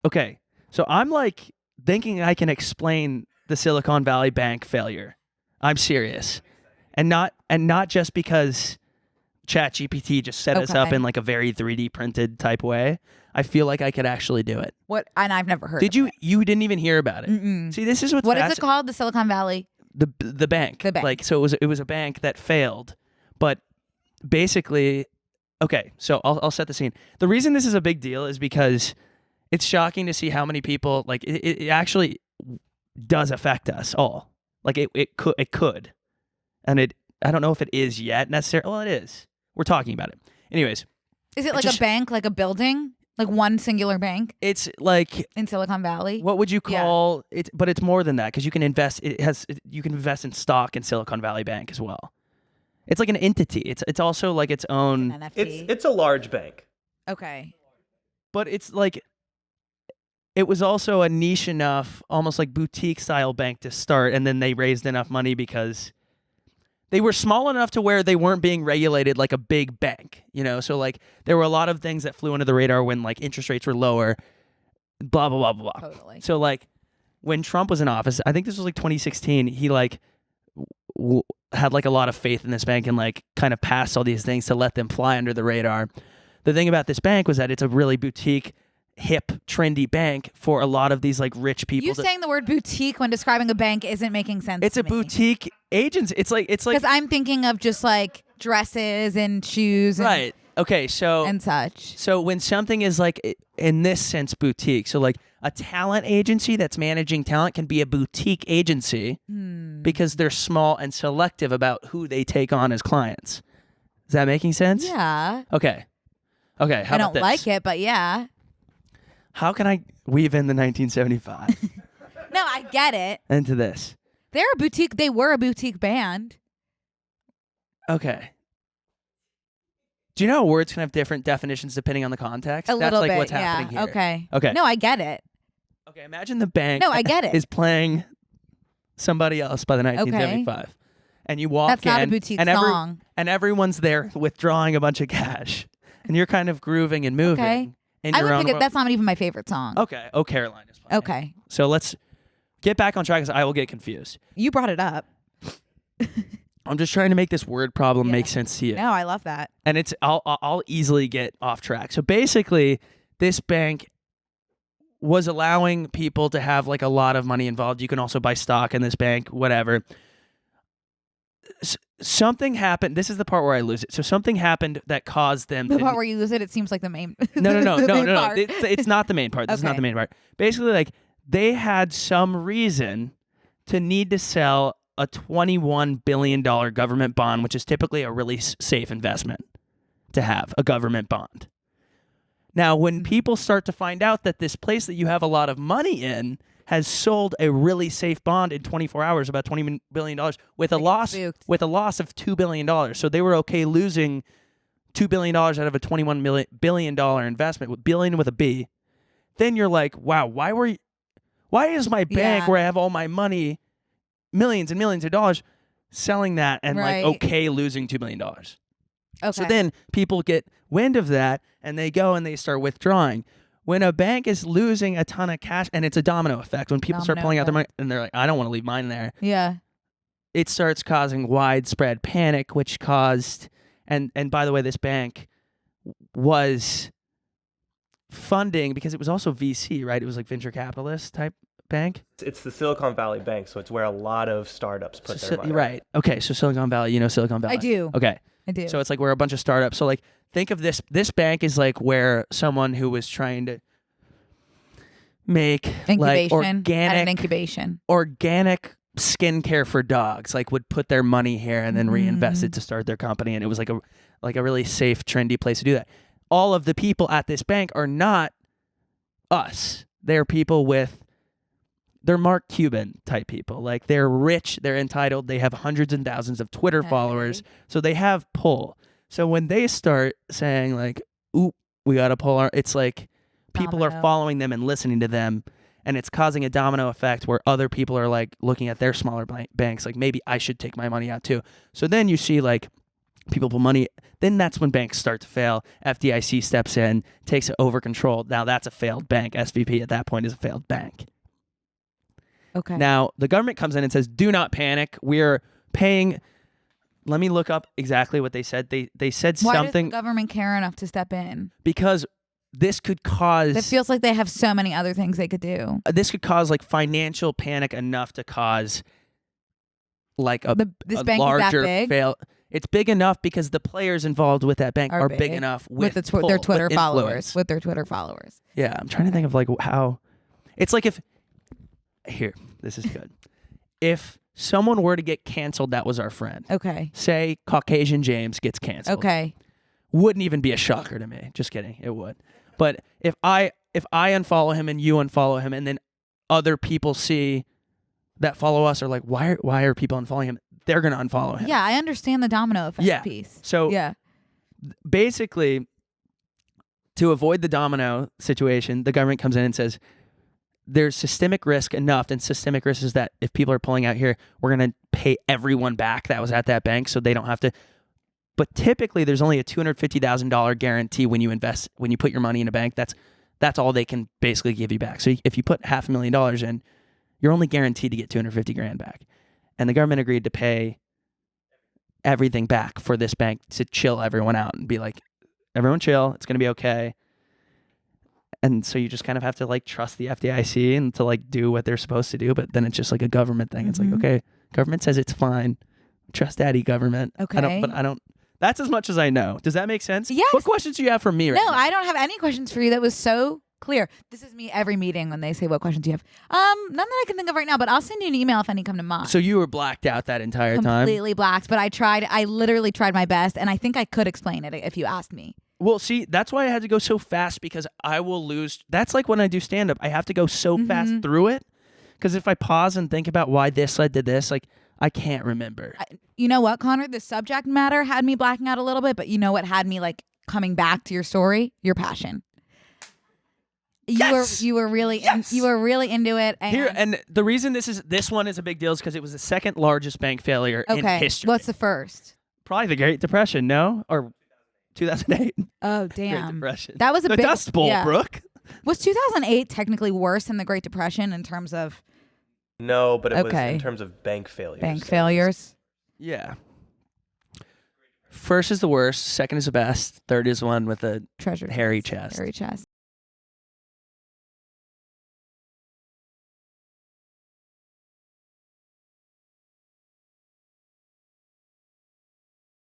okay, so I'm like thinking I can explain the Silicon Valley Bank failure. I'm serious. And not just because ChatGPT just set us up Okay. in like a very 3D printed type way. I feel like I could actually do it. What? And I've never heard. Did of you? It. You didn't even hear about it. Mm-mm. See, this is what's What is it called? The Silicon Valley. The bank. The bank. Like, so it was a bank that failed, but basically, okay. So I'll set the scene. The reason this is a big deal is because it's shocking to see how many people like it actually does affect us all. Like it could, and it. I don't know if it is yet necessarily. Well, it is. We're talking about it. Anyways. Is it like a bank, like a building, like one singular bank? It's like in Silicon Valley. What would you call it? But it's more than that because you can invest. You can invest in stock in Silicon Valley Bank as well. It's like an entity. It's also like its own. An NFT. It's a large bank. Okay. But it's like it was also a niche enough, almost like boutique style bank to start, and then they raised enough money because they were small enough to where they weren't being regulated like a big bank, you know? So like there were a lot of things that flew under the radar when like interest rates were lower, blah, blah, blah, blah. Totally. So like when Trump was in office, I think this was like 2016, he like had like a lot of faith in this bank and like kind of passed all these things to let them fly under the radar. The thing about this bank was that it's a really boutique, hip, trendy bank for a lot of these like rich people. You saying the word boutique when describing a bank isn't making sense. It's to a me. boutique agency. It's like because I'm thinking of just like dresses and shoes, and, right. Okay, so and such. So when something is like in this sense boutique, so like a talent agency that's managing talent can be a boutique agency because they're small and selective about who they take on as clients. Is that making sense? Yeah. Okay. Okay. How I about don't this? like it, but yeah. How can I weave in the 1975 No, I get it. into this? They're a boutique. They were a boutique band. Okay. Do you know how words can have different definitions depending on the context? A That's little like bit. what's yeah. happening here. Okay. Okay. No, I get it. Okay. Imagine the bank. No, I get it. Is playing somebody else by the 1975, and you walk That's in. not a boutique and song. and everyone's there withdrawing a bunch of cash, and you're kind of grooving and moving. Okay. In I your would own think world. that's not even my favorite song. Okay. Oh, Caroline is fine. Okay. So let's get back on track because I will get confused. You brought it up. I'm just trying to make this word problem make sense to you. No, I love that. And I'll easily get off track. So basically, this bank was allowing people to have like a lot of money involved. You can also buy stock in this bank, whatever. Something happened. This is the part where I lose it. So something happened that caused them. The part where you lose it, it seems like the main. No. the main part. It's not the main part. This is not the main part. Basically, like they had some reason to need to sell a $21 billion government bond, which is typically a really safe investment to have, a government bond. Now, when people start to find out that this place that you have a lot of money in has sold a really safe bond in 24 hours, about $20 billion, with a loss of $2 billion. So they were okay losing $2 billion out of a $21 billion investment, with billion with a B. Then you're like, wow, why is my bank where I have all my money, millions and millions of dollars, selling that and like okay losing $2 billion? Okay. So then people get wind of that and they go and they start withdrawing. When a bank is losing a ton of cash, and it's a domino effect, when people start pulling out their money and they're like, I don't want to leave mine there. Yeah. It starts causing widespread panic, which caused, and by the way, this bank was funding, because it was also VC, right? It was like venture capitalist type bank. It's the Silicon Valley Bank, so it's where a lot of startups put their money. Right. Okay, so Silicon Valley, you know Silicon Valley. I do. Okay. I do. So it's like where a bunch of startups, so like think of this bank is like where someone who was trying to make like organic skincare for dogs, like would put their money here and then reinvest it to start their company, and it was like a really safe, trendy place to do that. All of the people at this bank are not us. They're people they're Mark Cuban type people. Like they're rich, they're entitled, they have hundreds and thousands of Twitter followers, so they have pull. So when they start saying like, oop, we got to pull it's like people are following them and listening to them, and it's causing a domino effect where other people are like looking at their smaller banks like, maybe I should take my money out too. So then you see like people put money. Then that's when banks start to fail. FDIC steps in, takes over control. Now that's a failed bank. SVB at that point is a failed bank. Okay. Now the government comes in and says, "Do not panic. We're paying." Let me look up exactly what they said. They said Why something does the government care enough to step in? because this could cause. It feels like they have so many other things they could do. This could cause like financial panic enough to cause like This a bank is that larger big? fail. It's big enough because the players involved with that bank are big enough with their pull, Twitter with followers. influence. With their Twitter followers. Yeah, I'm trying to think of like how. It's like if here, this is good. If someone were to get canceled, that was our friend. Okay. Say Caucasian James gets canceled. Okay. Wouldn't even be a shocker to me. Just kidding. It would. But if I unfollow him and you unfollow him, and then other people see that follow us are like, why are people unfollowing him? They're gonna unfollow him. Yeah, I understand the domino effect piece. So yeah. basically, to avoid the domino situation, the government comes in and says there's systemic risk enough, and systemic risk is that if people are pulling out here, we're going to pay everyone back that was at that bank so they don't have to. But typically, there's only a $250,000 guarantee when you invest, when you put your money in a bank. That's all they can basically give you back. So if you put $500,000 in, you're only guaranteed to get $250,000 back. And the government agreed to pay everything back for this bank to chill everyone out and be like, everyone chill, it's going to be okay. And so you just kind of have to like trust the FDIC and to like do what they're supposed to do. But then it's just like a government thing. It's like, okay, government says it's fine. Trust daddy, government. Okay. I don't. That's as much as I know. Does that make sense? Yes. What questions do you have for me right No, now? I don't have any questions for you. That was so clear. This is me every meeting when they say what questions do you have. None that I can think of right now, but I'll send you an email if any come to mind. So you were blacked out that entire time? Completely blacked, but I literally tried my best, and I think I could explain it if you asked me. Well, see, that's why I had to go so fast because I will lose. That's like when I do stand-up. I have to go so fast through it because if I pause and think about why this led to this, like I can't remember. You know what, Connor? The subject matter had me blacking out a little bit, but you know what had me like coming back to your story? Your passion. You were really into it. And the reason this one is a big deal is because it was the second largest bank failure in history. What's the first? Probably the Great Depression, no? Or 2008. Oh, Great damn. Depression. That was a the big Dust Bowl, Brooke. Was 2008 technically worse than the Great Depression in terms of No, but it was in terms of bank failures. bank failures? Yeah. First is the worst, second is the best, third is one with a Treasure hairy chest. Hairy chest.